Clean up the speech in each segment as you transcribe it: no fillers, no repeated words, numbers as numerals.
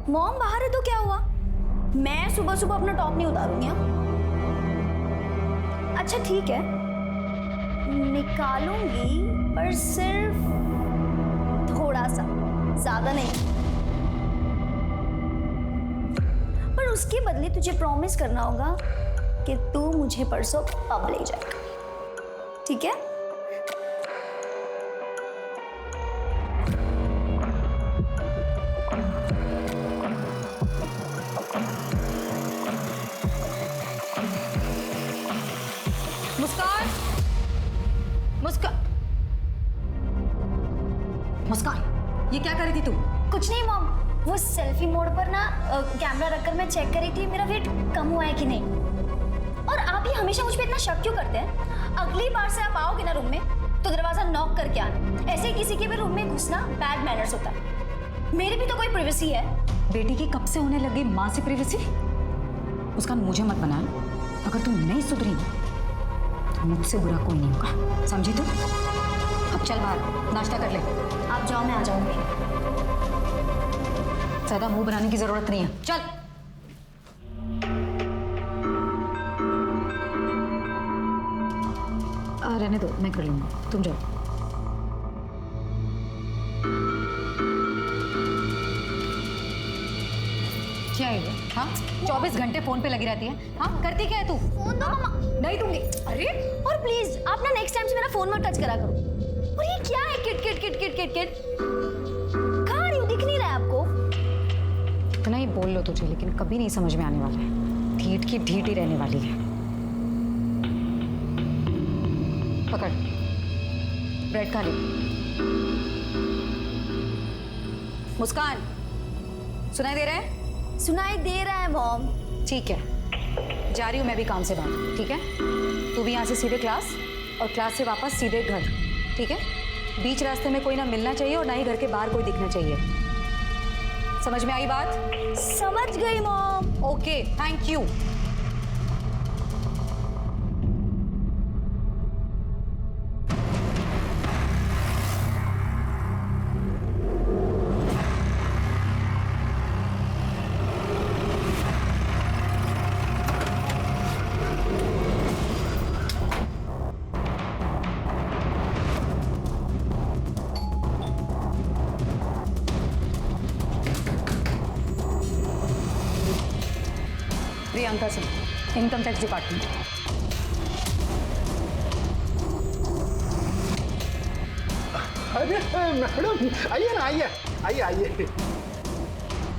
Mom बाहर है तो क्या हुआ? मैं सुबह सुबह अपना टॉप नहीं उतारूंगी। हाँ? अच्छा ठीक है, निकालूंगी पर सिर्फ थोड़ा सा, ज्यादा नहीं। पर उसके बदले तुझे प्रॉमिस करना होगा कि तू मुझे परसों पब ले जाएगा, ठीक है? मुस्कान, मुस्कान, मुस्कान, ये क्या कर रही थी तू? कुछ नहीं मॉम, वो सेल्फी मोड पर ना कैमरा रखकर मैं चेक कर रही थी मेरा वेट कम हुआ है कि नहीं। और आप ही हमेशा मुझ पे इतना शक क्यों करते हैं? अगली बार से आप आओगे ना रूम में तो दरवाजा नॉक करके आना। ऐसे ही किसी के भी रूम में घुसना बैड मैनर्स होता है। मेरी भी तो कोई प्राइवेसी है। बेटी की कब से होने लगी माँ से प्राइवेसी? मुस्कान, मुझे मत बना। अगर तू नहीं सुधरी तो मुझसे बुरा कोई नहीं होगा, समझी तू? अब चल बाहर नाश्ता कर ले। आप जाओ, मैं आ जाऊंगी। ज्यादा मुंह बनाने की जरूरत नहीं है, चल। रहने दो, मैं कर लूंगा, तुम जाओ। क्या है ये? हाँ, 24 घंटे फोन पे लगी रहती है। हाँ, करती क्या है तू? फोन दो मम्मा। नहीं दूंगी। अरे और प्लीज आप ना नेक्स्ट टाइम से मेरा फोन मत टच करा करो। और ये क्या है kit kit kit kit kit kit? कहाँ रही हूँ, दिख नहीं रहा है आपको? इतना ही बोल लो तुझे, लेकिन कभी नहीं समझ में आने वाला है। ढीठ की ढीठ ही रहने वाली है। पकड़, ब्रेड खा ले। मुस्कान, सुनाई दे रहा है? सुनाई दे रहा है मॉम। ठीक है, जा रही हूँ मैं भी काम से बाहर, ठीक है? तू भी यहाँ से सीधे क्लास, और क्लास से वापस सीधे घर, ठीक है? बीच रास्ते में कोई ना मिलना चाहिए और ना ही घर के बाहर कोई दिखना चाहिए। समझ में आई बात? समझ गई mom. Okay, thank you. Priyanka Singh, income tax department. अरे मैडम, आइए ना, आइए आइए आइए,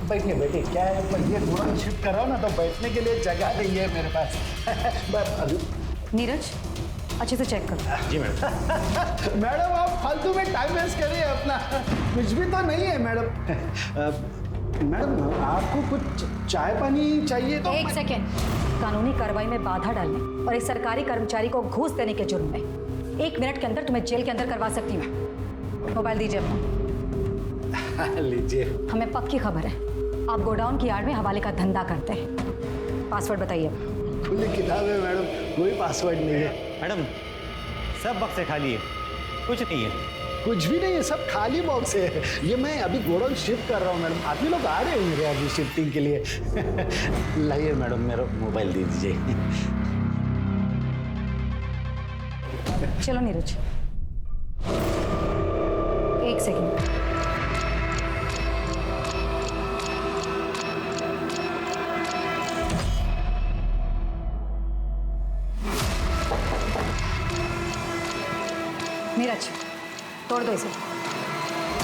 बैठिए बैठिए। क्या है, पर ये थोड़ा शिफ्ट कर रहा हूँ ना, तो बैठने के लिए जगह नहीं है मेरे पास। बस अभी। नीरज, अच्छे से चेक करो। जी मैडम। मैडम आप फालतू में टाइम वेस्ट करिए अपना, कुछ भी तो नहीं है मैडम। मैडम आपको कुछ चाय पानी चाहिए तो? एक सेकेंड, कानूनी कार्रवाई में बाधा डालने और एक सरकारी कर्मचारी को घूस देने के जुर्म में 1 मिनट के अंदर तुम्हें जेल के अंदर करवा सकती हूँ। मोबाइल दीजिए अपना। लीजिए। हमें पक्की खबर है, आप गोडाउन की आड़ में हवाले का धंधा करते हैं। पासवर्ड बताइए। खुली किताब है मैडम, कोई पासवर्ड नहीं है। मैडम, सब बक्से खाली है, कुछ नहीं है। कुछ भी नहीं है, सब खाली बॉक्स है। ये मैं अभी गोडाउन शिफ्ट कर रहा हूँ मैडम, आदमी लोग आ रहे हैं मेरे अभी शिफ्टिंग के लिए। लाइए मैडम, मेरा मोबाइल दे दीजिए। चलो नीरज, एक सेकेंड। नीरज, तोड़ दो इसे।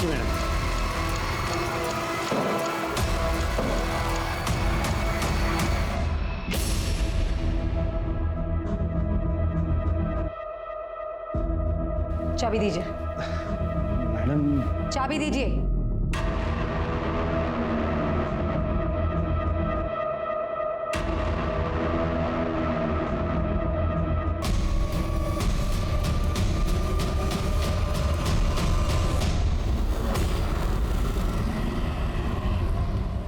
जी मैडम। चाबी दीजिए। मैडम चाबी दीजिए।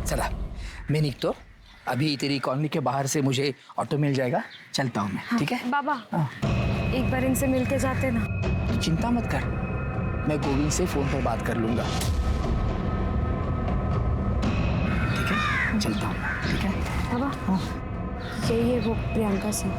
चला, मैं निकतो। अभी तेरी कॉलोनी के बाहर से मुझे ऑटो मिल जाएगा, चलता हूँ मैं। ठीक है बाबा, हाँ। एक बार इनसे मिलके जाते ना। तू चिंता मत कर, मैं गोविंद से फोन पर बात कर लूंगा। ठीक यही है वो प्रियंका सिंह।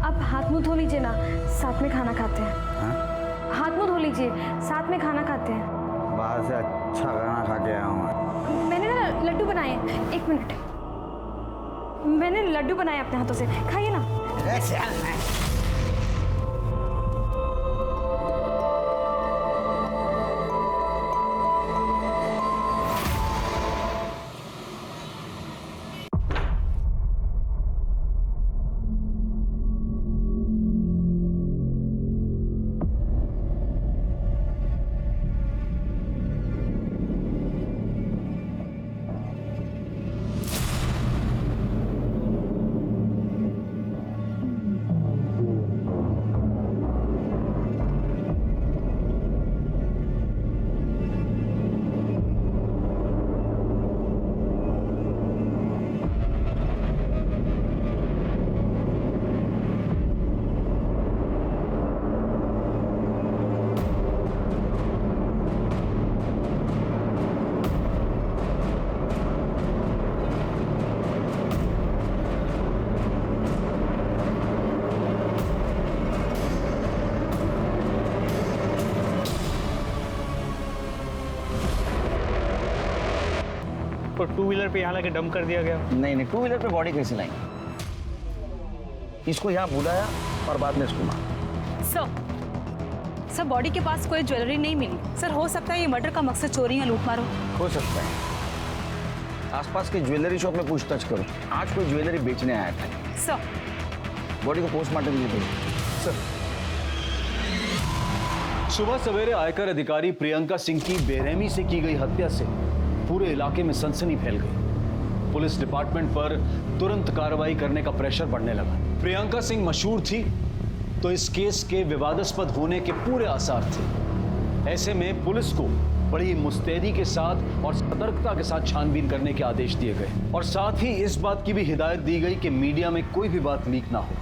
अब हाथ मुंह धो लीजिए ना, साथ में खाना खाते हैं। हाथ मुंह धो लीजिए, साथ में खाना खाते हैं। बाहर से अच्छा खाना खा के आया हूँ मैं। मैंने ना लड्डू बनाए हैं, 1 मिनट। मैंने लड्डू बनाए अपने हाथों से, खाइए ना। और 2 व्हीलर पे यहाँ लाके डंप कर दिया गया। नहीं 2 व्हीलर पे बॉडी कैसे लाएंगे? इसको यहाँ बुलाया और बाद में इसको मारा। सर बॉडी के पास कोई ज्वेलरी नहीं मिली। सर हो सकता है ये मर्डर का मकसद चोरी या लूटमार हो। हो सकता है। आसपास के ज्वेलरी शॉप में पूछताछ करो, आज कोई ज्वेलरी बेचने आया था। सर बॉडी को पोस्टमार्टम के लिए भेजो। सुबह सवेरे आयकर अधिकारी प्रियंका सिंह की बेरहमी से की गई हत्या से पूरे इलाके में सनसनी फैल गई। पुलिस डिपार्टमेंट पर तुरंत कार्रवाई करने का प्रेशर बढ़ने लगा। प्रियंका सिंह मशहूर थी तो इस केस के विवादास्पद होने के पूरे आसार थे। ऐसे में पुलिस को बड़ी मुस्तैदी के साथ और सतर्कता के साथ छानबीन करने के आदेश दिए गए और साथ ही इस बात की भी हिदायत दी गई कि मीडिया में कोई भी बात लीक ना हो।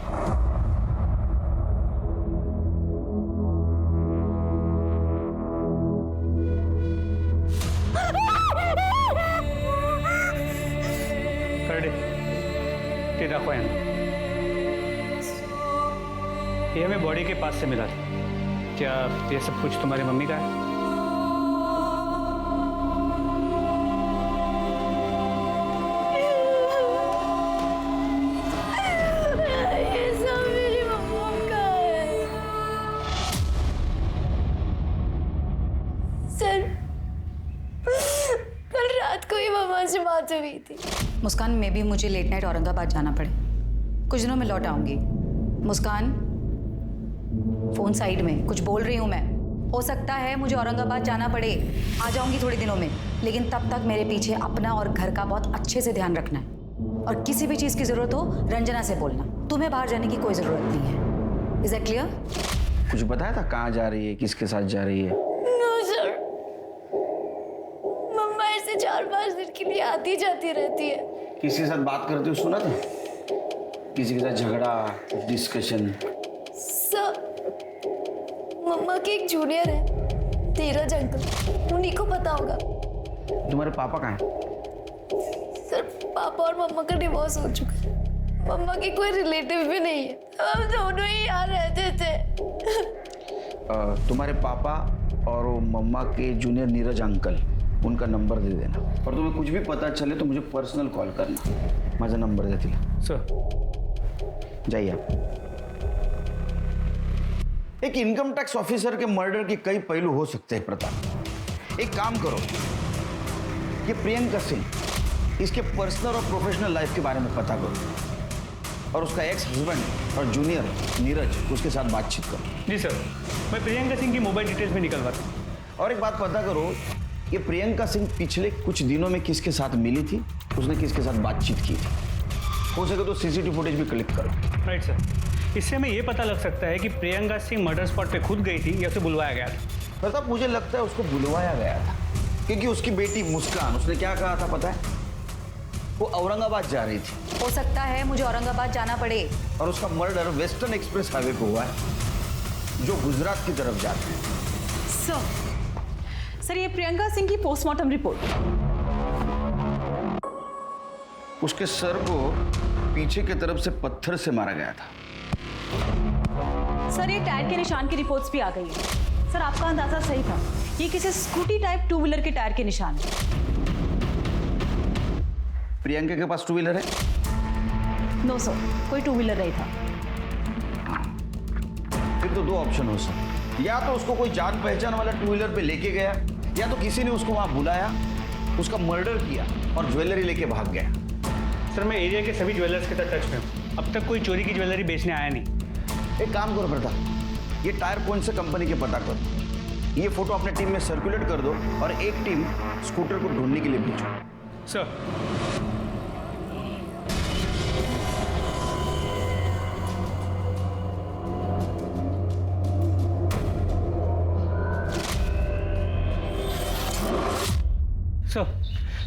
ये हमें बॉडी के पास से मिला था। क्या ये सब कुछ तुम्हारी मम्मी का है? ये सब मेरी मम्मा का है। सर कल रात को ही मम्मा से बात हुई थी। मुस्कान में भी मुझे लेट नाइट औरंगाबाद जाना पड़े, कुछ दिनों में लौट आऊंगी। मुस्कान फोन साइड में, कुछ बोल रही हूँ मैं। हो सकता है मुझे औरंगाबाद जाना पड़े, आ जाऊंगी थोड़े दिनों में, लेकिन तब तक मेरे पीछे अपना और घर का बहुत अच्छे से ध्यान रखना है। और किसी भी चीज़ की ज़रूरत हो रंजना से बोलना। तुम्हें बाहर जाने की कोई ज़रूरत नहीं है। Is that clear? कुछ बताया था कहाँ जा रही है, किसके साथ जा रही है? नो सर, मम्मा ऐसे 4-5 दिन के लिए आती जाती रहती है। किसी के साथ बात करते हुए सुना था? किसी के साथ झगड़ा, डिस्कशन? सर मम्मा के एक जूनियर है, धीरज अंकल, उन्हीं को पता होगा। तुम्हारे पापा कहाँ हैं? सर पापा और मम्मा का डिवोर्स हो चुका है। मम्मा के कोई रिलेटिव भी नहीं है, हम दोनों ही यहाँ रहते थे। तुम्हारे पापा और वो मम्मा के जूनियर नीरज अंकल, उनका नंबर दे देना। और तुम्हें कुछ भी पता चले तो मुझे पर्सनल कॉल करना। माझा नंबर देती सर। जाइए आप। एक इनकम टैक्स ऑफिसर के मर्डर के कई पहलू हो सकते हैं प्रताप। एक काम करो, ये प्रियंका सिंह इसके पर्सनल और प्रोफेशनल लाइफ के बारे में पता करो और उसका एक्स हस्बैंड और जूनियर नीरज उसके साथ बातचीत करो। जी सर, मैं प्रियंका सिंह की मोबाइल डिटेल्स में निकलवाता हूँ। और एक बात पता करो, ये प्रियंका सिंह पिछले कुछ दिनों में किसके साथ मिली थी, उसने किसके साथ बातचीत की थी। हो सके तो सीसीटीवी फुटेज भी क्लिक करो। राइट सर, इससे हमें ये पता लग सकता है कि प्रियंका सिंह मर्डर स्पॉट पे खुद गई थी या उसे बुलवाया गया था। प्रताप, मुझे लगता है उसको बुलवाया गया था, क्योंकि उसकी बेटी मुस्कान, उसने क्या कहा था पता है? वो औरंगाबाद जा रही थी हो सकता है मुझे औरंगाबाद जाना पड़े। और उसका मर्डर वेस्टर्न एक्सप्रेस हाईवे पे हुआ है जो गुजरात की तरफ जाता है। सर ये प्रियंका सिंह की पोस्टमार्टम रिपोर्ट। उसके सर को पीछे की तरफ से पत्थर से मारा गया था। सर ये टायर के निशान की रिपोर्ट्स भी आ गई है। सर आपका अंदाजा सही था, ये किसी स्कूटी टाइप 2 व्हीलर के टायर के निशान है। प्रियंका के पास 2 व्हीलर है? नो सर, कोई 2 व्हीलर नहीं था। फिर तो 2 ऑप्शन हो सकते, या तो उसको कोई जान पहचान वाला 2 व्हीलर पे लेके गया, या तो किसी ने उसको वहां बुलाया, उसका मर्डर किया और ज्वेलरी लेके भाग गया। सर मैं एरिया के सभी ज्वेलर्स के साथ टच में हूँ, अब तक कोई चोरी की ज्वेलरी बेचने आया नहीं। एक काम करो प्रताप, ये टायर कौन से कंपनी के पता करो, ये फोटो अपने टीम में सर्कुलेट कर दो और एक टीम स्कूटर को ढूंढने के लिए भेजो। सर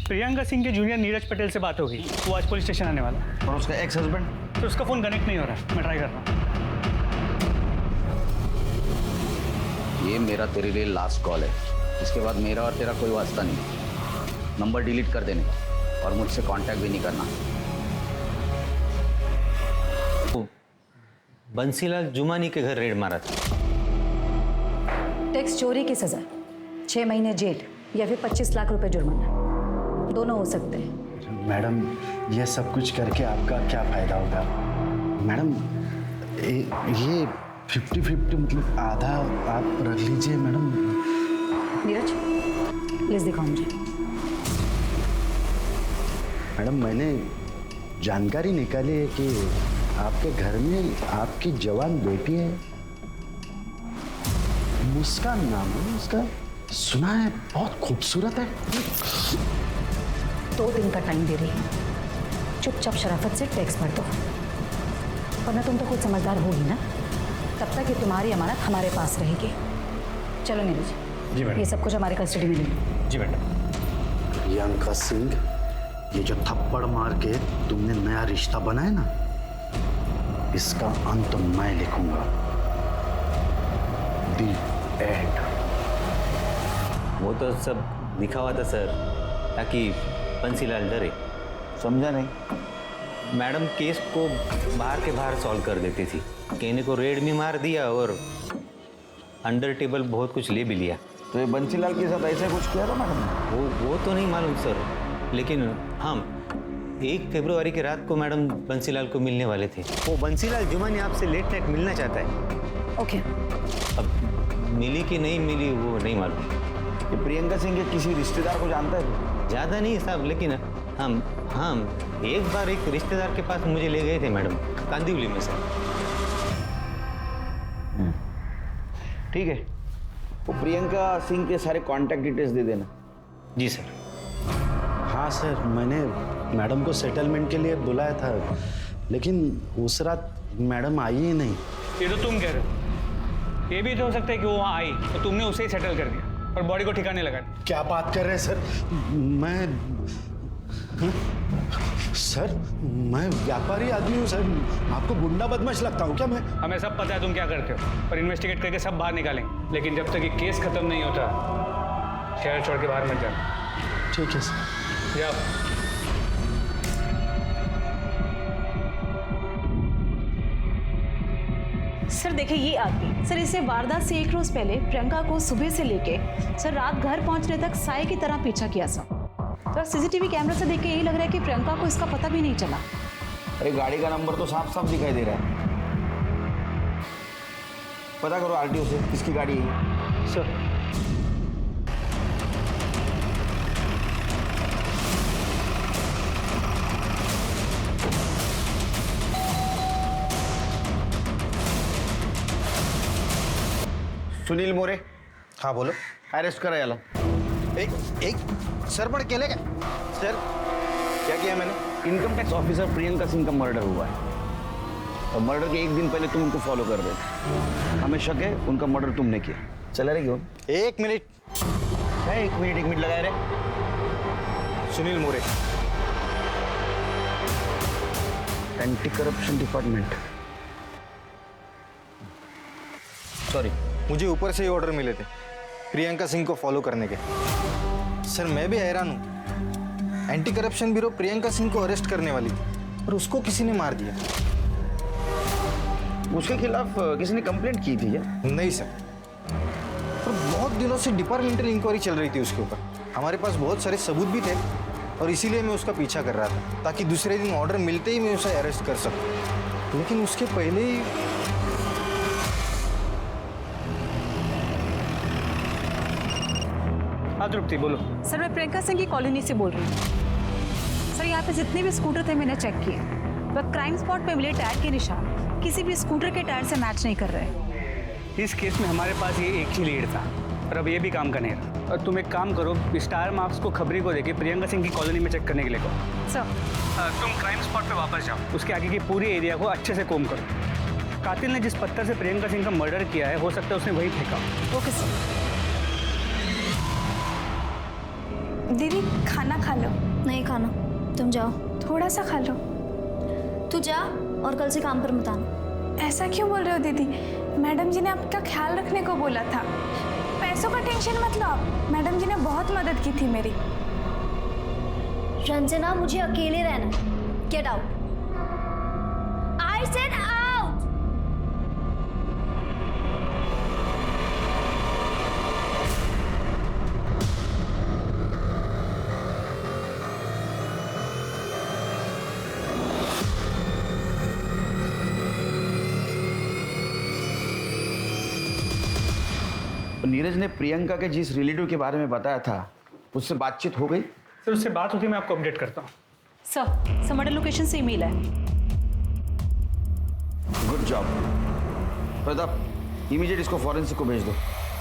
प्रियंका सिंह के जूनियर नीरज पटेल से बात हो गई, वो आज पुलिस स्टेशन आने वाला है। और उसका एक्स हस्बैंड? तो उसका फोन कनेक्ट नहीं हो रहा है, मैं ट्राई कर रहा हूँ। ये मेरा तेरे लिए लास्ट कॉल है, इसके बाद मेरा और तेरा कोई वास्ता नहीं। नंबर डिलीट कर देने का और मुझसे कांटेक्ट भी नहीं करना। बंसीलाल जुमानी के घर रेड मारा था। टैक्स चोरी की सजा 6 महीने जेल या फिर 25 लाख रुपए जुर्माना, दोनों हो सकते हैं। मैडम ये सब कुछ करके आपका क्या फायदा होगा? मैडम ये 50-50 मतलब आधा आप रख लीजिए मैडम। नीरज प्लीज दिखाओ मुझे। मैडम मैंने जानकारी निकाली है कि आपके घर में आपकी जवान बेटी है, मुस्कान नाम है उसका, सुना है बहुत खूबसूरत है। 2 दिन का टाइम दे रही हूँ, चुपचाप शराफत से टैक्स भर दो, वरना तुम तो खुद समझदार होगी ना, तब तक ये तुम्हारी अमानत हमारे पास रहेगी। चलो नीरज, जी मैडम। ये सब कुछ हमारे कस्टडी में ले लो। जी मैडम। प्रियंका सिंह, ये जो थप्पड़ मार के तुमने नया रिश्ता बनाया ना, इसका अंत मैं लिखूंगा। दी एंड। वो तो सब लिखा हुआ था सर, ताकि बंसीलाल डरे। समझा नहीं? मैडम केस को बाहर के बाहर सॉल्व कर देती थी, कहने को रेड भी मार दिया और अंडर टेबल बहुत कुछ ले भी लिया। तो ये बंसीलाल के साथ ऐसा कुछ किया था मैडम? वो तो नहीं मालूम सर, लेकिन हम 1 फरवरी की रात को मैडम बंसीलाल को मिलने वाले थे। वो बंसीलाल जुमानी आपसे लेट नाइट मिलना चाहता है। ओके। अब मिली कि नहीं मिली वो नहीं मालूम। ये प्रियंका सिंह के किसी रिश्तेदार को जानता है? ज़्यादा नहीं साहब, लेकिन हम एक बार एक रिश्तेदार के पास मुझे ले गए थे मैडम, कांदिवली में सर। ठीक है, वो प्रियंका सिंह के सारे कांटेक्ट डिटेल्स दे देना। जी सर। हाँ सर, मैंने मैडम को सेटलमेंट के लिए बुलाया था, लेकिन उस रात मैडम आई ही नहीं। ये तो तुम कह रहे हो, ये भी तो हो सकता है कि वो वहाँ आई तो तुमने उसे ही सेटल कर दिया और बॉडी को ठिकाने लगा दिया। क्या बात कर रहे हैं सर? मैं व्यापारी आदमी हूँ सर, आपको गुंडा बदमाश लगता हूँ क्या मैं? हमें सब पता है तुम क्या करते हो, और इन्वेस्टिगेट करके सब बाहर निकालेंगे, लेकिन जब तक ये केस खत्म नहीं होता शहर छोड़ के बाहर मत जाना। ठीक है सर। जाओ। सर देखिए ये आदमी, सर इसे वारदात से 1 रोज पहले प्रियंका को सुबह से लेके सर रात घर पहुंचने तक साए की तरह पीछा किया सर। तो सीसीटीवी कैमरा से देख के यही लग रहा है कि प्रियंका को इसका पता भी नहीं चला। अरे गाड़ी का नंबर तो साफ साफ दिखाई दे रहा है, पता करो आरटीओ से किसकी गाड़ी है। सर सुनील मोरे, हाँ बोलो। अरेस्ट करा याला. एक सर पण केले काय? सर, क्या किया मैंने? Income tax officer Priyanka Singh का मर्डर हुआ है और मर्डर के एक दिन पहले तुम उनको फॉलो कर रहे थे. हमें शक है उनका मर्डर तुमने किया. चला रहे क्यों? 1 मिनट. क्या 1 मिनट लगाए रहे? सुनील मोरे, एंटी करप्शन डिपार्टमेंट. सॉरी, मुझे ऊपर से ही ऑर्डर मिले थे प्रियंका सिंह को फॉलो करने के. सर मैं भी हैरान हूँ, anti corruption bureau Priyanka Singh को अरेस्ट करने वाली थी और उसको किसी ने मार दिया. उसके खिलाफ किसी ने कंप्लेंट की थी क्या? नहीं सर, पर बहुत दिनों से डिपार्टमेंटल इंक्वायरी चल रही थी उसके ऊपर. हमारे पास बहुत सारे सबूत भी थे और इसीलिए मैं उसका पीछा कर रहा था ताकि दूसरे दिन ऑर्डर मिलते ही मैं उसे अरेस्ट कर सकूं. लेकिन उसके पहले ही हाँ तृप्ति बोलो। सर मैं प्रियंका सिंह की कॉलोनी से बोल रही हूँ. सर यहाँ पे जितने भी स्कूटर थे मैंने चेक किए, वह क्राइम स्पॉट पे मिले टायर के निशान किसी भी स्कूटर के टायर से मैच नहीं कर रहे. इस केस में हमारे पास ये एक ही लीड था और अब ये भी काम का नहीं रहा. और तुम एक काम करो, स्टार मार्क्स को खबरी को देके प्रियंका सिंह की कॉलोनी में चेक करने के लिए कहो. सर तुम क्राइम स्पॉट पे वापस जाओ, उसके आगे की पूरी एरिया को अच्छे से कोम करो. कातिल ने जिस पत्थर से प्रियंका सिंह का मर्डर किया है हो सकता है उसने वही फेंका. Okay sir. दीदी खाना खा लो. नहीं खाना, तुम जाओ. थोड़ा सा खा लो. तू जा और कल से काम पर मत आना. ऐसा क्यों बोल रहे हो दीदी? मैडम जी ने आपका ख्याल रखने को बोला था. पैसों का टेंशन मत लो आप, मैडम जी ने बहुत मदद की थी मेरी. रंजना मुझे अकेले रहना है. Get out. I said out. Neeraj ने प्रियंका के जिस रिलेटिव के बारे में बताया था उससे बातचीत हो गई? सर उससे बात होती मैं आपको अपडेट करता हूँ. सर मर्डर लोकेशन से ईमेल है. गुड जॉब प्रताप, इमीडिएट इसको फॉरेंसिक को भेज दो.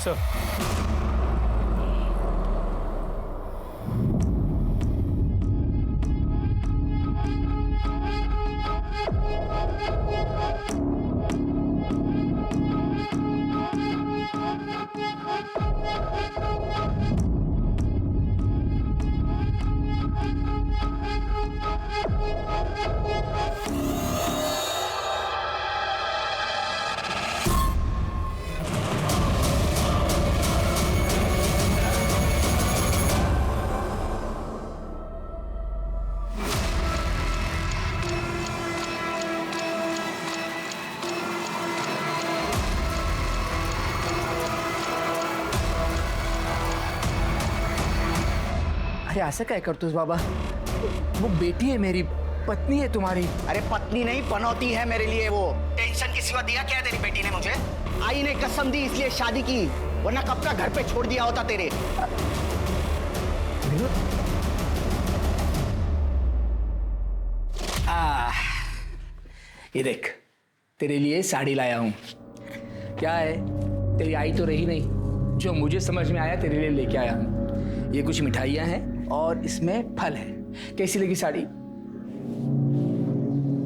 सर अरे असं काय करतोस बाबा? वो बेटी है मेरी, पत्नी है तुम्हारी. अरे पत्नी नहीं पनौती है मेरे लिए वो. टेंशन की सिवा दिया क्या तेरी बेटी ने मुझे? आई ने कसम दी इसलिए शादी की, वरना कब का घर पे छोड़ दिया होता तेरे. ये देख, तेरे लिए साड़ी लाया हूँ. क्या है, तेरी आई तो रही नहीं, जो मुझे समझ में आया तेरे लिए लेके आया हूँ. ये कुछ मिठाइयाँ हैं और इसमें फल है. कैसी लगी साड़ी?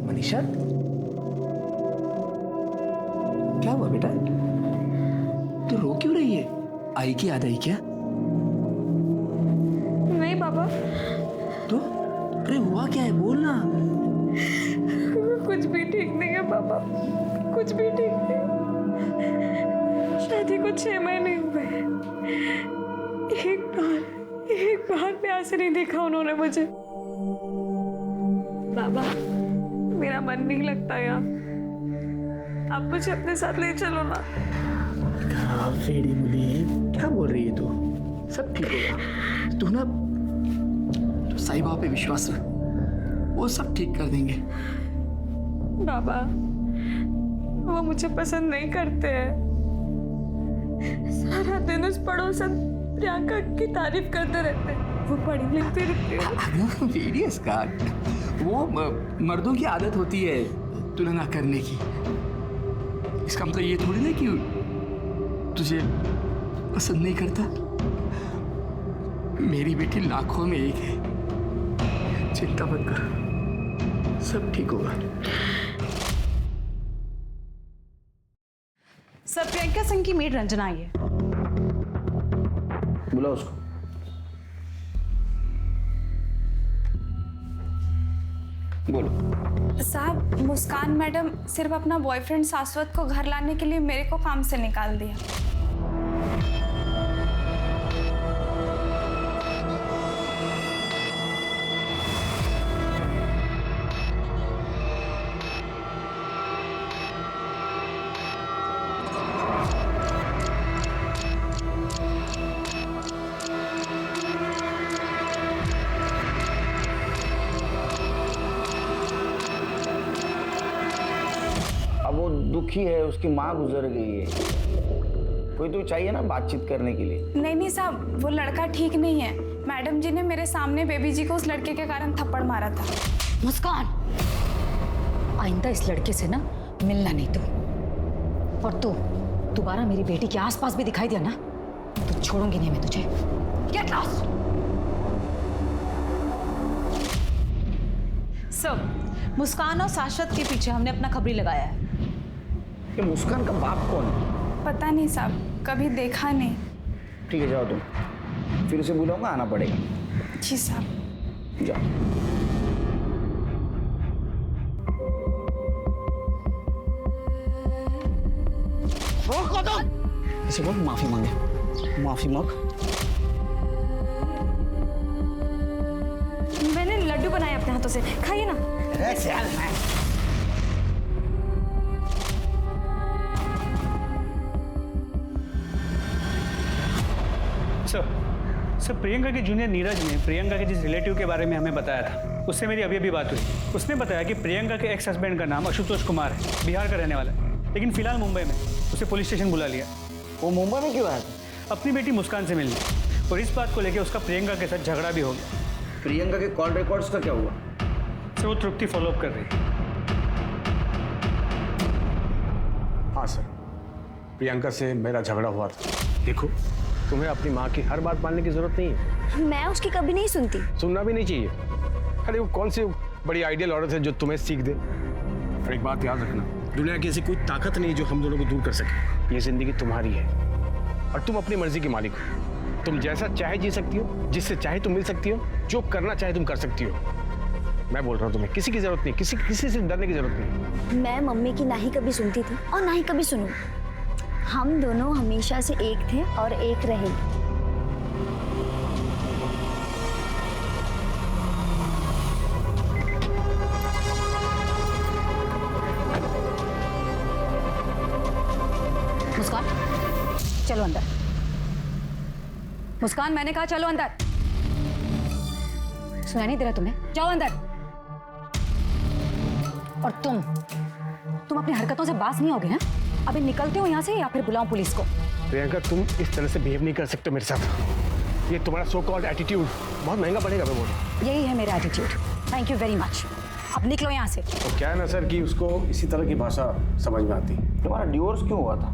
मनीषा, क्या हुआ बेटा? तू रो क्यों रही है? आई की याद आई क्या? नहीं पापा. तो अरे हुआ क्या है, बोल ना. कुछ भी ठीक नहीं है पापा, कुछ भी ठीक नहीं. शादी को 6 महीने हुए. एक बार प्यार से नहीं देखा उन्होंने मुझे. बाबा मेरा मन नहीं लगता यार, आप मुझे अपने साथ ले चलो ना. फेड़ी मुली है, क्या बोल रही है तू? सब ठीक होगा. तू ना तो साईं बाबा पे विश्वास रख, वो सब ठीक कर देंगे. बाबा वो मुझे पसंद नहीं करते हैं. सारा दिन उस पड़ोसन प्रियंका की तारीफ करते रहते. वो पढ़ी लिखती रहती है. वेरियस का वो मर्दों की आदत होती है तुलना करने की. इसका मतलब ये थोड़ी ना कि तुझे पसंद नहीं करता? मेरी बेटी लाखों में एक है। चिंता मत कर, सब ठीक होगा। सर, प्रियंका सिंह की मेड रंजना आई है। बुलाओ उसको। बोलो। साहब, मुस्कान मैडम सिर्फ अपना बॉयफ्रेंड शाश्वत को घर लाने के लिए मेरे को काम से निकाल दिया। वो दुखी है, उसकी माँ गुजर गई है, कोई तो चाहिए ना बातचीत करने के लिए। नहीं साहब, वो लड़का ठीक नहीं है। मैडम जी ने मेरे सामने बेबी जी को उस लड़के के कारण थप्पड़ मारा था। मुस्कान, आइंदा इस लड़के से ना मिलना नहीं तू। और तू दोबारा मेरी बेटी के आसपास भी दिखाई दिया ना तो छोड़ूंगी नहीं मैं तुझे। Get lost. सर, मुस्कान और शाश्वत के पीछे हमने अपना खबरी लगाया है। ये मुस्कान का बाप कौन है? पता नहीं साहब, कभी देखा नहीं। ठीक है, जाओ तुम, फिर उसे बुलाऊंगा, आना पड़ेगा। जी साहब। जाओ। इसे बोल माफी मांगे, माफी मांग। मैंने लड्डू बनाए अपने हाथों से, खाइए ना। सर, प्रियंका के जूनियर नीरज ने प्रियंका के जिस रिलेटिव के बारे में हमें बताया था, उससे मेरी अभी बात हुई। उसने बताया कि प्रियंका के एक्स हस्बैंड का नाम आशुतोष कुमार है, बिहार का रहने वाला है, लेकिन फिलहाल मुंबई में। उसे पुलिस स्टेशन बुला लिया। वो मुंबई में क्यों आया था? अपनी बेटी मुस्कान से मिलने, और इस बात को लेकर उसका प्रियंका के साथ झगड़ा भी हो गया। प्रियंका के कॉल रिकॉर्ड्स का क्या हुआ? सर, वो तृप्ति फॉलोअप कर रही है। हाँ सर, प्रियंका से मेरा झगड़ा हुआ था। देखो, तुम्हें अपनी माँ की हर बात मानने की जरूरत नहीं है। मैं उसकी कभी नहीं सुनती। सुनना भी नहीं चाहिए। अरे वो कौन सी बड़ी आइडियल औरत है जो तुम्हें सीख दे। और एक बात याद रखना, दुनिया की ऐसी कोई ताकत नहीं जो हम दोनों को दूर कर सके। ये जिंदगी तुम्हारी है और तुम अपनी मर्जी के मालिक हो। तुम जैसा चाहे जी सकती हो, जिससे चाहे तुम मिल सकती हो, जो करना चाहे तुम कर सकती हो। मैं बोल रहा हूँ, तुम्हें किसी की जरूरत नहीं, किसी से डरने की जरूरत नहीं। मैं मम्मी की ना ही कभी सुनती थी और ना ही कभी सुनूं। हम दोनों हमेशा से एक थे और एक रहेंगे। मुस्कान, चलो अंदर। मुस्कान, मैंने कहा चलो अंदर। सुनाई नहीं दे रहा तुम्हें? जाओ अंदर। और तुम अपनी हरकतों से बाज नहीं होगे हैं? अभी निकलते हो यहाँ से या फिर बुलाऊं पुलिस को? प्रियंका, तुम इस तरह से बिहेव नहीं कर सकते मेरे साथ। ये तुम्हारा सो कॉल्ड एटीट्यूड बहुत महंगा पड़ेगा। मैं बोल रहा हूँ, यही है मेरा attitude. Thank you very much. अब निकलो यहाँ से। तो क्या है ना सर कि उसको इसी तरह की भाषा समझ में आती। तुम्हारा डिवोर्स क्यों हुआ था?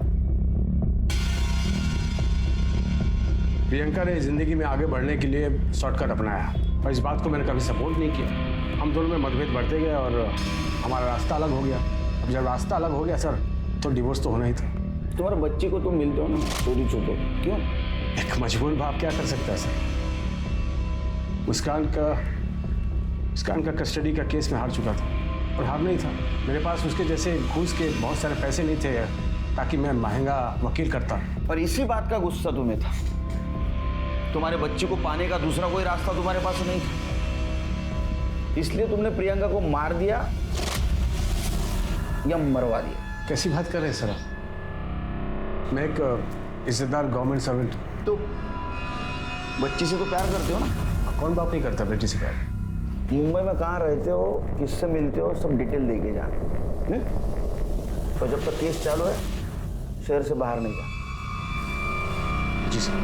प्रियंका ने जिंदगी में आगे बढ़ने के लिए शॉर्टकट अपनाया और इस बात को मैंने कभी सपोर्ट नहीं किया। हम दोनों में मतभेद बढ़ते गए और हमारा रास्ता अलग हो गया। अब जब रास्ता अलग हो गया सर, तो डिवोर्स तो होना ही था। तुम्हारे बच्चे को तुम मिलते हो ना चोरी छुपे, क्यों? एक मजबूर बाप क्या कर सकता है सर? मुस्कान का कस्टडी का केस में हार चुका था और हार नहीं था। मेरे पास उसके जैसे घूस के बहुत सारे पैसे नहीं थे ताकि मैं महंगा वकील करता। और इसी बात का गुस्सा तुम्हें था। तुम्हारे बच्चे को पाने का दूसरा कोई रास्ता तुम्हारे पास नहीं था, इसलिए तुमने प्रियंका को मार दिया या मरवा दिया। कैसी बात कर रहे हैं सर? मैं एक इज्जतदार गवर्नमेंट सर्वेंट। तो बच्ची से तो प्यार करते हो ना? कौन बाप नहीं करता बेटी से प्यार? मुंबई में कहाँ रहते हो, किससे मिलते हो, सब डिटेल देके जाना। तो जब तक केस चालू है शहर से बाहर नहीं जा। जी सर।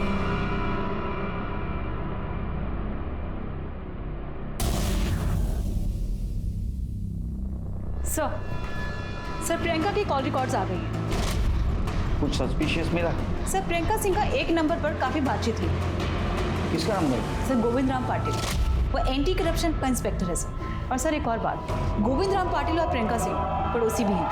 सर, प्रियंका की कॉल रिकॉर्ड्स आ गई हैं। कुछ सस्पिशियस मिला? सर प्रियंका सिंह का एक नंबर पर काफ़ी बातचीत हुई। किसका नंबर? सर गोविंद राम पाटिल, वो एंटी करप्शन का इंस्पेक्टर है सर। और सर एक और बात, गोविंद राम पाटिल और प्रियंका सिंह पड़ोसी भी हैं।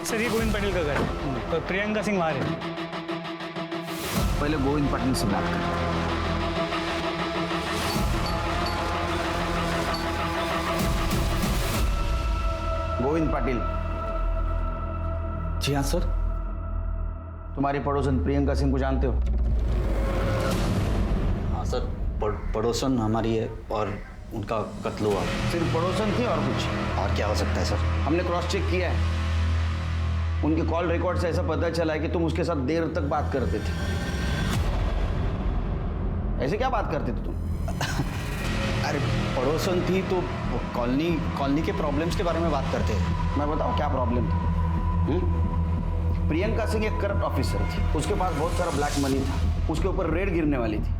सर ये गोविंद पाटिल का घर है और प्रियंका सिंह वहाँ है। पहले गोविंद पाटिल से बात कर। गोविंद पाटिल। जी हाँ सर। तुम्हारी पड़ोसन प्रियंका सिंह को जानते हो? हाँ सर, पड़ोसन हमारी है और उनका कत्ल हुआ। सिर्फ पड़ोसन थी और कुछ? और क्या हो सकता है सर? हमने क्रॉस चेक किया है, उनके कॉल रिकॉर्ड से ऐसा पता चला है कि तुम उसके साथ देर तक बात करते थे। ऐसे क्या बात करते थे तुम? अरे पड़ोसन थी तो कॉलोनी के प्रॉब्लम्स के बारे में बात करते हैं। मैं बताऊं क्या प्रॉब्लम थी? प्रियंका सिंह एक करप्ट ऑफिसर थी, उसके पास बहुत सारा ब्लैक मनी था, उसके ऊपर रेड गिरने वाली थी।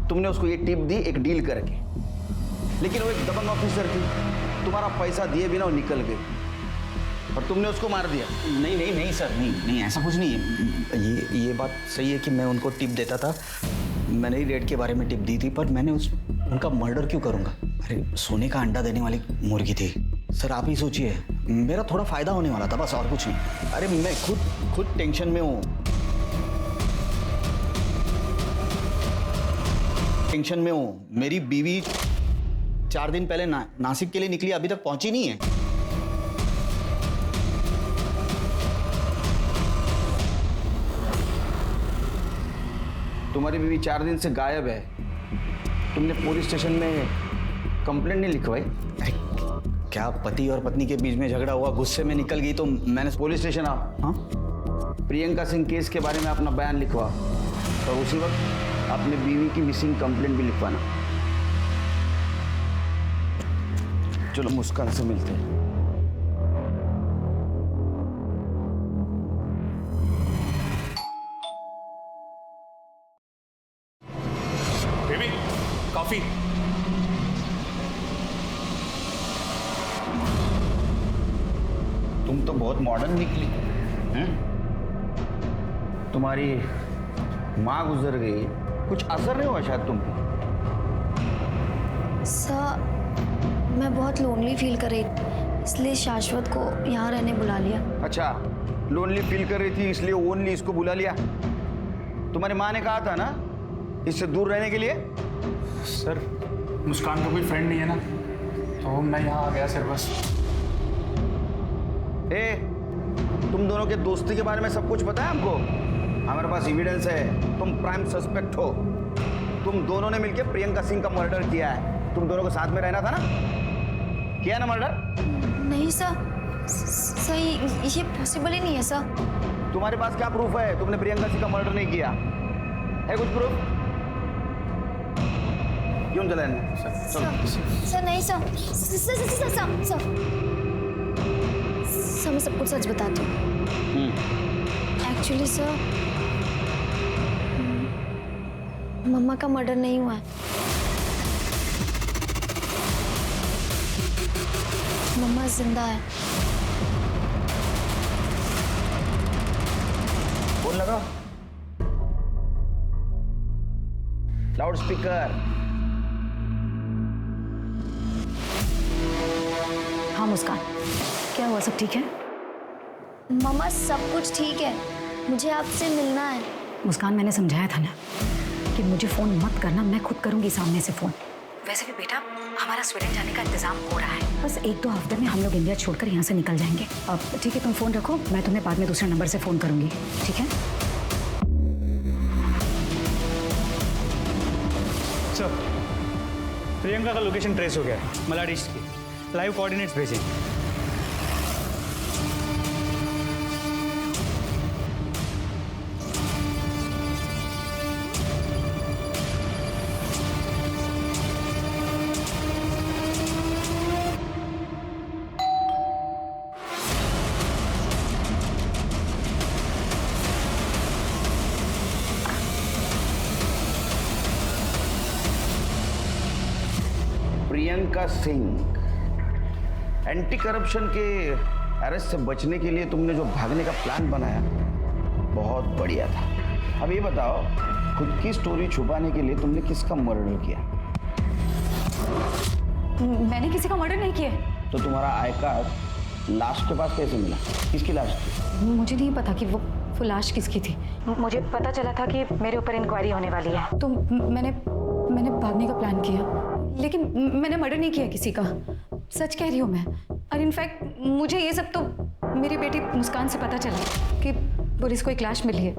तुमने उसको ये टिप दी एक डील करके, लेकिन वो एक दबंग ऑफिसर थी, तुम्हारा पैसा दिए बिना वो निकल गई और तुमने उसको मार दिया। नहीं सर, नहीं ऐसा कुछ नहीं है। ये बात सही है कि मैं उनको टिप देता था, मैंने ही रेड के बारे में टिप दी थी, पर मैंने उनका मर्डर क्यों करूँगा? अरे सोने का अंडा देने वाली मुर्गी थी सर, आप ही सोचिए, मेरा थोड़ा फायदा होने वाला था बस, और कुछ नहीं। अरे मैं खुद टेंशन में हूँ, मेरी बीवी 4 दिन पहले नासिक के लिए निकली, अभी तक पहुंची नहीं है। तुम्हारी बीवी 4 दिन से गायब है, तुमने पुलिस स्टेशन में कंप्लेंट नहीं लिखवाई? अरे क्या पति और पत्नी के बीच में झगड़ा हुआ, गुस्से में निकल गई तो मैंने पुलिस स्टेशन आओ। हाँ, प्रियंका सिंह केस के बारे में अपना बयान लिखवा और उसी वक्त अपने बीवी की मिसिंग कंप्लेंट भी लिखवाना। चलो मुस्कान से मिलते हैं। Baby coffee. तुम तो बहुत मॉडर्न निकली हैं? तुम्हारी माँ गुजर गई, कुछ असर नहीं हुआ शायद तुम पे? सर मैं बहुत लोनली फील कर रही थी, इसलिए शाश्वत को यहाँ रहने बुला लिया। अच्छा, लोनली फील कर रही थी इसलिए ओनली इसको बुला लिया? तुम्हारी माँ ने कहा था ना इससे दूर रहने के लिए? सर मुस्कान का कोई फ्रेंड नहीं है ना, तो मैं यहाँ आ गया सर बस। तुम दोनों के दोस्ती के बारे में सब कुछ पता है हमको, हमारे पास एविडेंस है, तुम प्राइम सस्पेक्ट हो। तुम दोनों ने मिलकर प्रियंका सिंह का मर्डर किया है, तुम दोनों को साथ में रहना था ना, किया ना मर्डर? नहीं सर, सही ये पॉसिबल ही नहीं है सर। तुम्हारे पास क्या प्रूफ है तुमने प्रियंका सिंह का मर्डर नहीं किया है? कुछ प्रूफ? क्यों जलाने? सर नहीं सर मैं सब कुछ सच बताती हूँ। एक्चुअली सर मम्मा का मर्डर नहीं हुआ है, मम्मा जिंदा है। फोन लगा, लाउड स्पीकर। हाँ मुस्कान, क्या हुआ, सब ठीक है? मम्मा सब कुछ ठीक है, मुझे आपसे मिलना है। मुस्कान मैंने समझाया था ना कि मुझे फ़ोन मत करना, मैं खुद करूँगी सामने से फ़ोन। वैसे भी बेटा हमारा स्वीडन जाने का इंतजाम हो रहा है, बस 1-2 हफ्ते में हम लोग इंडिया छोड़कर यहाँ से निकल जाएंगे। अब ठीक है, तुम फ़ोन रखो, मैं तुम्हें बाद में दूसरे नंबर से फ़ोन करूँगी, ठीक है? सर प्रियंका का लोकेशन ट्रेस हो गया है, मलाड ईस्ट की, लाइव कोऑर्डिनेट्स भेजें। प्रियंका सिंह, एंटी करप्शन के अरेस्ट से बचने के लिए तुमने जो भागने का प्लान बनाया बहुत बढ़िया था। अब ये बताओ, खुद की स्टोरी छुपाने के लिए तुमने किसका मर्डर किया? मैंने किसी का मर्डर नहीं किया। तो तुम्हारा आई कार्ड लाश के पास कैसे मिला? किसकी लाश थी? मुझे नहीं पता कि वो लाश किसकी थी। मुझे पता चला था कि मेरे ऊपर इंक्वायरी होने वाली है, तो मैंने भागने का प्लान किया, लेकिन मैंने मर्डर नहीं किया किसी का। सच कह रही हूँ मैं। और इनफैक्ट मुझे ये सब तो मेरी बेटी मुस्कान से पता चला कि पुलिस को एक लाश मिली है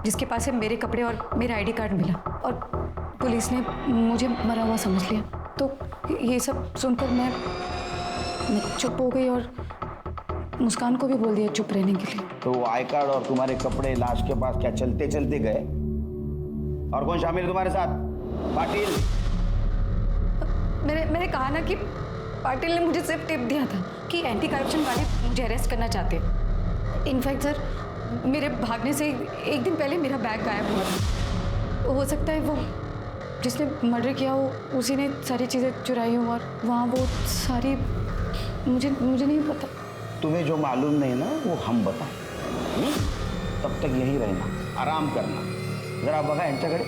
जिसके पास से मेरे कपड़े और मेरा आईडी कार्ड मिला, और पुलिस ने मुझे मरा हुआ समझ लिया। तो ये सब सुनकर मैं चुप हो गई और मुस्कान को भी बोल दिया चुप रहने के लिए। तो वो आई कार्ड और तुम्हारे कपड़े लाश के पास क्या चलते चलते गए? और कौन शामिल है तुम्हारे साथ? पाटिल। मैंने कहा ना कि पाटिल ने मुझे सिर्फ टिप दिया था कि एंटी करप्शन वाले मुझे अरेस्ट करना चाहते हैं। इनफैक्ट सर, मेरे भागने से एक दिन पहले मेरा बैग गायब हुआ था। हो सकता है वो जिसने मर्डर किया हो उसी ने सारी चीज़ें चुराई हो, और वहाँ वो सारी मुझे नहीं पता। तुम्हें जो मालूम नहीं ना वो हम बताएं। तब तक यहीं रहना, आराम करना। जरा बघा यांच्याकडे।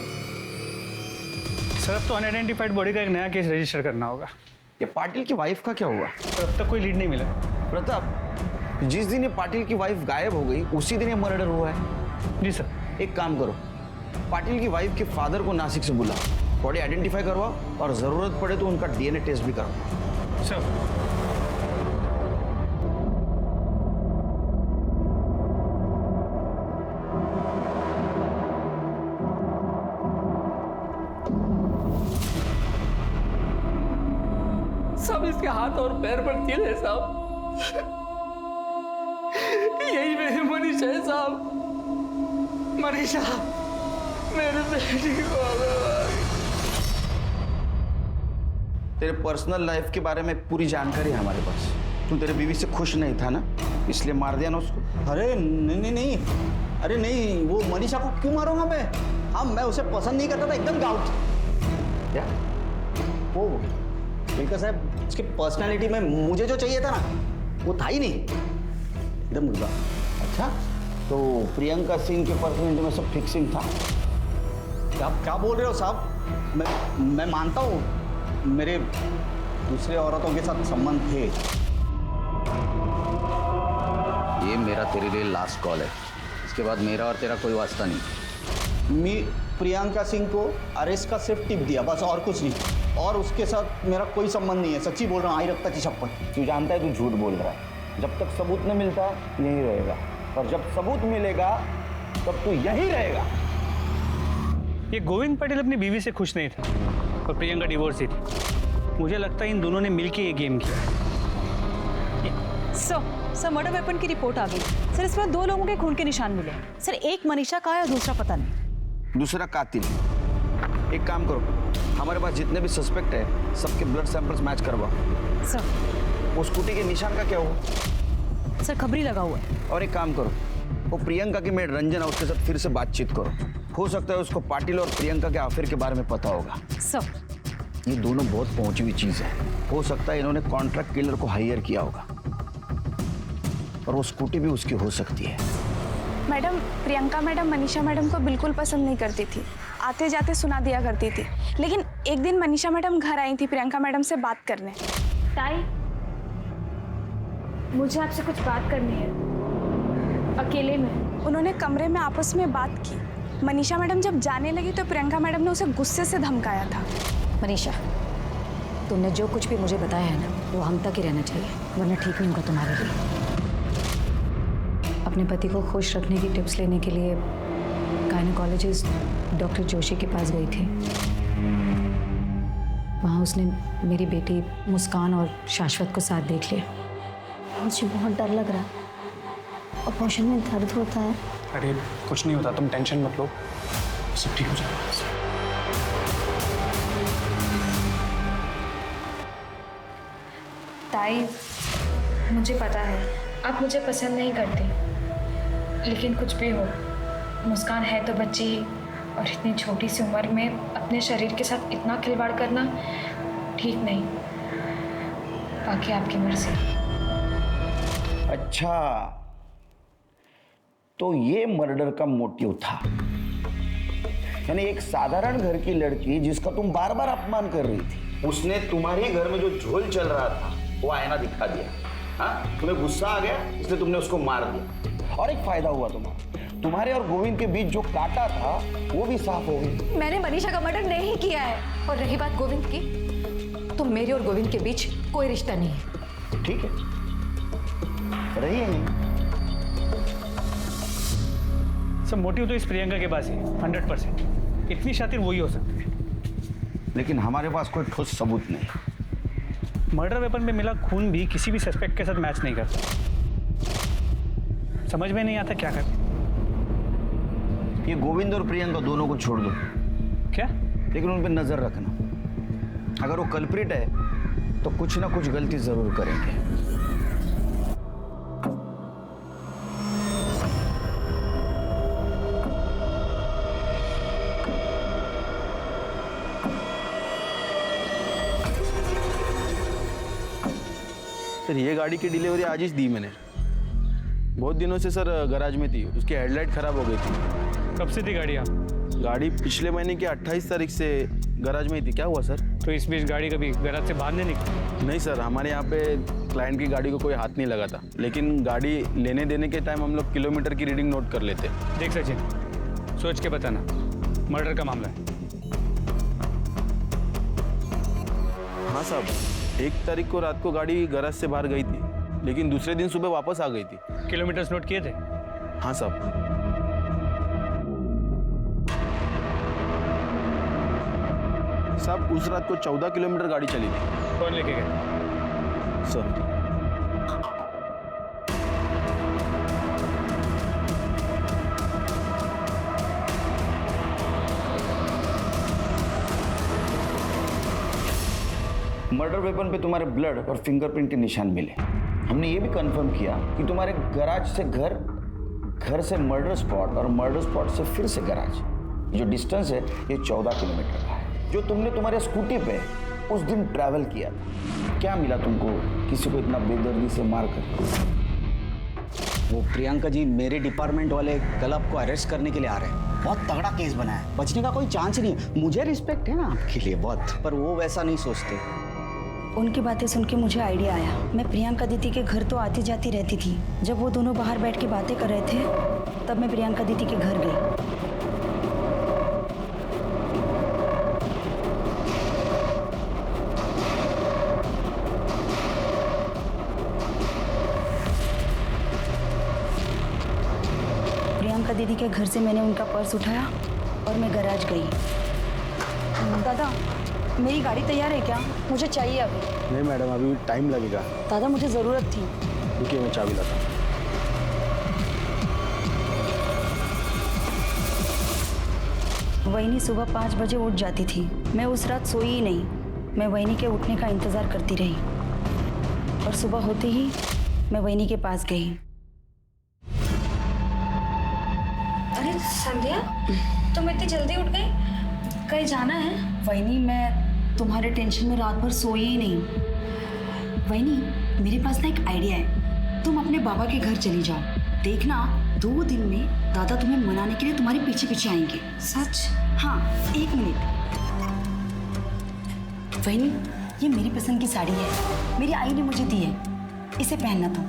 सर, अब तो अनआइडेंटिफाइड बॉडी का एक नया केस रजिस्टर करना होगा। ये पाटिल की वाइफ का क्या हुआ? अब तक कोई लीड नहीं मिला। प्रताप, जिस दिन ये पाटिल की वाइफ गायब हो गई उसी दिन ये मर्डर हुआ है। जी सर। एक काम करो, पाटिल की वाइफ के फादर को नासिक से बुला, बॉडी आइडेंटिफाई करवाओ और जरूरत पड़े तो उनका डीएनए टेस्ट भी करवाओ। सर। सब इसके हाथ और पैर पर तिल है साहब। यही मेरी मनीषा है साहब। मनीषा, मेरे बेटी को तेरे पर्सनल लाइफ के बारे में पूरी जानकारी है हमारे पास। तू तेरे बीवी से खुश नहीं था ना, इसलिए मार दिया ना उसको? अरे नहीं, अरे नहीं, वो मनीषा को क्यों मारूंगा मैं? हाँ, मैं उसे पसंद नहीं करता था, एकदम डाउट। क्या? वो बिल्कुल साहब, उसकी पर्सनालिटी में मुझे जो चाहिए था ना वो था ही नहीं, एकदम मुर्गा। अच्छा, तो प्रियंका सिंह के पर्सनालिटी में सब फिक्सिंग था? क्या बोल रहे हो साहब? मैं मानता हूँ मेरे दूसरे औरतों के साथ संबंध थे। ये मेरा तेरे लिए लास्ट कॉल है, इसके बाद मेरा और तेरा कोई वास्ता नहीं। मैं प्रियंका सिंह को अरेस्ट का सिर्फ टिप दिया, बस, और कुछ नहीं। और उसके साथ मेरा कोई संबंध नहीं है, सच्ची बोल रहा हूँ, आई रखता की शपथ। तू जानता है तू झूठ बोल रहा है। जब तक सबूत नहीं मिलता यहीं रहेगा, और जब सबूत मिलेगा तब तू यहीं रहेगा। ये गोविंद पटेल अपनी बीवी से खुश नहीं था और प्रियंका डिवोर्स ही थी। मुझे लगता है इन दोनों ने मिलकर ये गेम किया। सर, मर्डर वेपन की रिपोर्ट आ गई। सर, इसमें 2 लोगों के खून के निशान मिले। सर, एक मनीषा का है और दूसरा पता नहीं। दूसरा कातिल। एक काम करो, हमारे पास जितने भी सस्पेक्ट है सबके ब्लड सैंपल्स मैच करवाओ। सर, वो स्कूटी के निशान का क्या हुआ? सर, खबरी लगा हुआ है। और एक काम करो, वो प्रियंका की मेड रंजना, उसके साथ फिर से बातचीत करो। हो सकता है उसको पाटिल और प्रियंका के अफेयर के बारे में पता होगा। सर, ये दोनों बहुत पहुंची हुई चीज है। हो सकता है इन्होंने कॉन्ट्रैक्ट किलर को हायर किया होगा, और वो स्कूटी भी उसकी हो सकती है। Madam, Priyanka madam Manisha madam को बिल्कुल पसंद नहीं करती थी, आते जाते सुना दिया करती थी। लेकिन एक दिन मनीषा मैडम घर आई थी प्रियंका मैडम से बात करने। ताई, मुझे आपसे कुछ बात करनी है, अकेले में। उन्होंने कमरे में आपस में बात की। मनीषा मैडम जब जाने लगी तो प्रियंका मैडम ने उसे गुस्से से धमकाया था। मनीषा, तुमने जो कुछ भी मुझे बताया है ना वो हम तक ही रहना चाहिए, वरना ठीक नहीं होगा तुम्हारे लिए। अपने पति को खुश रखने की टिप्स लेने के लिए गायनेकोलॉजिस्ट डॉक्टर जोशी के पास गई थी। वहाँ उसने मेरी बेटी मुस्कान और शाश्वत को साथ देख लिया। मुझे बहुत डर लग रहा है, ऑपरेशन में दर्द होता है। अरे कुछ नहीं होता, तुम टेंशन मत लो, सब ठीक हो जाएगा। ताई, मुझे पता है आप मुझे पसंद नहीं करती, लेकिन कुछ भी हो, मुस्कान है तो बच्ची ही, और इतनी छोटी सी उम्र में अपने शरीर के साथ इतना खिलवाड़ करना ठीक नहीं, बाकी आपकी मर्जी। अच्छा, तो ये मर्डर का मोटिव था। यानी एक साधारण घर की लड़की जिसका तुम बार बार अपमान कर रही थी, उसने तुम्हारे घर में जो झोल चल रहा था वो आईना दिखा दिया। हाँ, तुम्हें गुस्सा आ गया इसलिए तुमने उसको मार दिया, और एक फायदा हुआ तुम्हारे और गोविंद के बीच जो कांटा था वो भी साफ हो गई। मैंने मनीषा का मर्डर नहीं किया है। और रही बात गोविंद की, तो मेरे और गोविंद के बीच कोई रिश्ता नहीं है। ठीक है, रही है नहीं। सब मोटिव तो इस प्रियंका के पास है 100%। इतनी शातिर वही हो सकती है, लेकिन हमारे पास कोई ठोस सबूत नहीं। मर्डर वेपन में मिला खून भी किसी भी सस्पेक्ट के साथ मैच नहीं करता। समझ में नहीं आता क्या करें। ये गोविंद और प्रियंका दोनों को छोड़ दो। क्या? लेकिन उन पर नजर रखना, अगर वो कल्प्रिट है तो कुछ ना कुछ गलती जरूर करेंगे। सर ये गाड़ी की डिलीवरी आज ही दी मैंने। बहुत दिनों से सर गैराज में थी, उसकी हेडलाइट खराब हो गई थी। कब से थी गाड़ी यहाँ? गाड़ी पिछले महीने की 28 तारीख से गैराज में ही थी। क्या हुआ सर? तो इस बीच गाड़ी कभी गैराज से बाहर नहीं निकली? नहीं सर, हमारे यहाँ पे क्लाइंट की गाड़ी को कोई हाथ नहीं लगा था, लेकिन गाड़ी लेने देने के टाइम हम लोग किलोमीटर की रीडिंग नोट कर लेते। देख सचिन, सोच के बताना, मर्डर का मामला है। हाँ साहब, 1 तारीख को रात को गाड़ी गैराज से बाहर गई थी, लेकिन दूसरे दिन सुबह वापस आ गई थी। किलोमीटर्स नोट किए थे? हाँ साहब। साहब उस रात को 14 किलोमीटर गाड़ी चली थी। कौन लेके गए? सर मर्डर वेपन पे तुम्हारे ब्लड और फिंगरप्रिंट के निशान मिले। हमने ये भी कंफर्म किया कि तुम्हारे गैराज से घर से मर्डर स्पॉट और मर्डर स्पॉट से फिर से गैराज, जो डिस्टेंस है ये 14 किलोमीटर का है, जो तुमने तुम्हारे स्कूटी पे उस दिन ट्रैवल किया था। क्या मिला तुमको किसी को इतना बेदर्दी से मार कर? वो प्रियंका जी, मेरे डिपार्टमेंट वाले कल आपको अरेस्ट करने के लिए आ रहे हैं। बहुत तगड़ा केस बना है, बचने का कोई चांस नहीं है। मुझे रिस्पेक्ट है ना आपके लिए बहुत, पर वो वैसा नहीं सोचते। उनकी बातें सुन के मुझे आइडिया आया। मैं प्रियंका दीदी के घर तो आती जाती रहती थी। जब वो दोनों बाहर बैठ के बातें कर रहे थे, तब मैं प्रियंका दीदी के घर गई। प्रियंका दीदी के घर से मैंने उनका पर्स उठाया और मैं गैराज गई। दादा, मेरी गाड़ी तैयार है क्या? मुझे चाहिए अभी। नहीं मैडम, अभी भी टाइम लगेगा। दादा, मुझे ज़रूरत थी। रुकिए, मैं चाबी लाता हूँ। वहीनी सुबह 5 बजे उठ जाती थी। मैं उस रात सोई ही नहीं। मैं वहीनी के उठने का इंतज़ार करती रही और सुबह होते ही मैं वहीनी के पास गई। अरे संध्या, तुम इतनी जल्दी उठ गई? कहीं जाना है? वहीनी, मैं तुम्हारे टेंशन में रात भर सोई ही नहीं। वहीनी, मेरे पास ना एक आइडिया है। तुम अपने बाबा के घर चली जाओ। देखना 2 दिन में दादा तुम्हें मनाने के लिए तुम्हारे पीछे पीछे आएंगे। सच? हाँ, 1 मिनट। वहीनी, ये मेरी पसंद की साड़ी है, मेरी आई ने मुझे दी है, इसे पहनना तुम।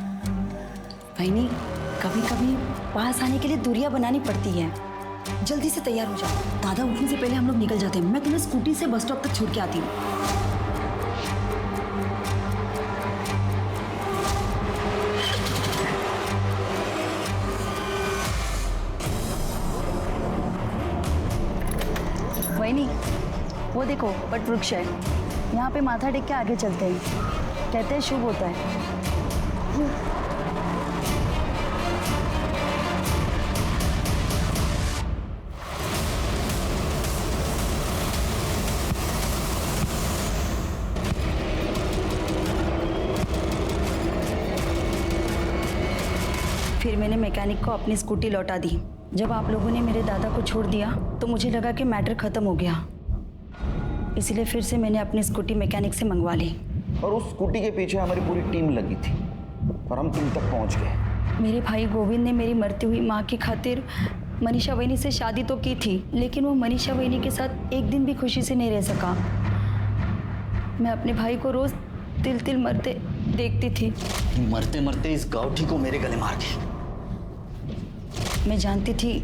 वहीनी, कभी कभी पास आने के लिए दूरियां बनानी पड़ती है। जल्दी से तैयार हो जाओ, दादा उठने से पहले हम लोग निकल जाते हैं। मैं तुम्हें स्कूटी से बस स्टॉप तक छोड़ के आती हूँ। वहीनी, वो देखो वट वृक्ष है, यहाँ पे माथा टेक के आगे चलते हैं। कहते हैं शुभ होता है। फिर मैंने मैकेनिक को अपनी स्कूटी लौटा दी। जब आप लोगों ने मेरे दादा को छोड़ दिया तो मुझे लगा कि मैटर खत्म हो गया। इसलिए फिर से मैंने अपनी स्कूटी मैकेनिक से मंगवा ली। और उस स्कूटी के पीछे हमारी पूरी टीम लगी थी और हम तुम तक पहुंच गए। मेरे भाई गोविंद ने मेरी मरती हुई माँ की खातिर मनीषा वहीनी से शादी तो की थी, लेकिन वो मनीषा वहीनी के साथ एक दिन भी खुशी से नहीं रह सका। मैं अपने भाई को रोज तिल तिल मरते देखती थी। मरते मरते इस गाउठी को मेरे गले मार दी। मैं जानती थी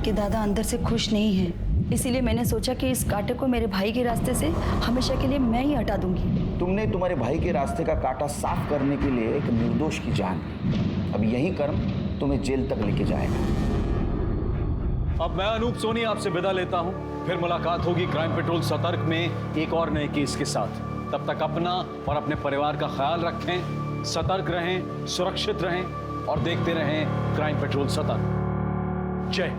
कि दादा अंदर से खुश नहीं है, इसीलिए मैंने सोचा कि इस कांटे को मेरे भाई के रास्ते से हमेशा के लिए मैं ही हटा दूंगी। तुमने तुम्हारे भाई के रास्ते का कांटा साफ करने के लिए एक निर्दोष की जान ली। अब यही कर्म तुम्हें जेल तक लेके जाएगा। अब मैं अनूप सोनी आपसे विदा लेता हूं। फिर मुलाकात होगी क्राइम पेट्रोल सतर्क में एक और नए केस के साथ। तब तक अपना और अपने परिवार का ख्याल रखें, सतर्क रहें, सुरक्षित रहें और देखते रहें क्राइम पेट्रोल सतर्क। जय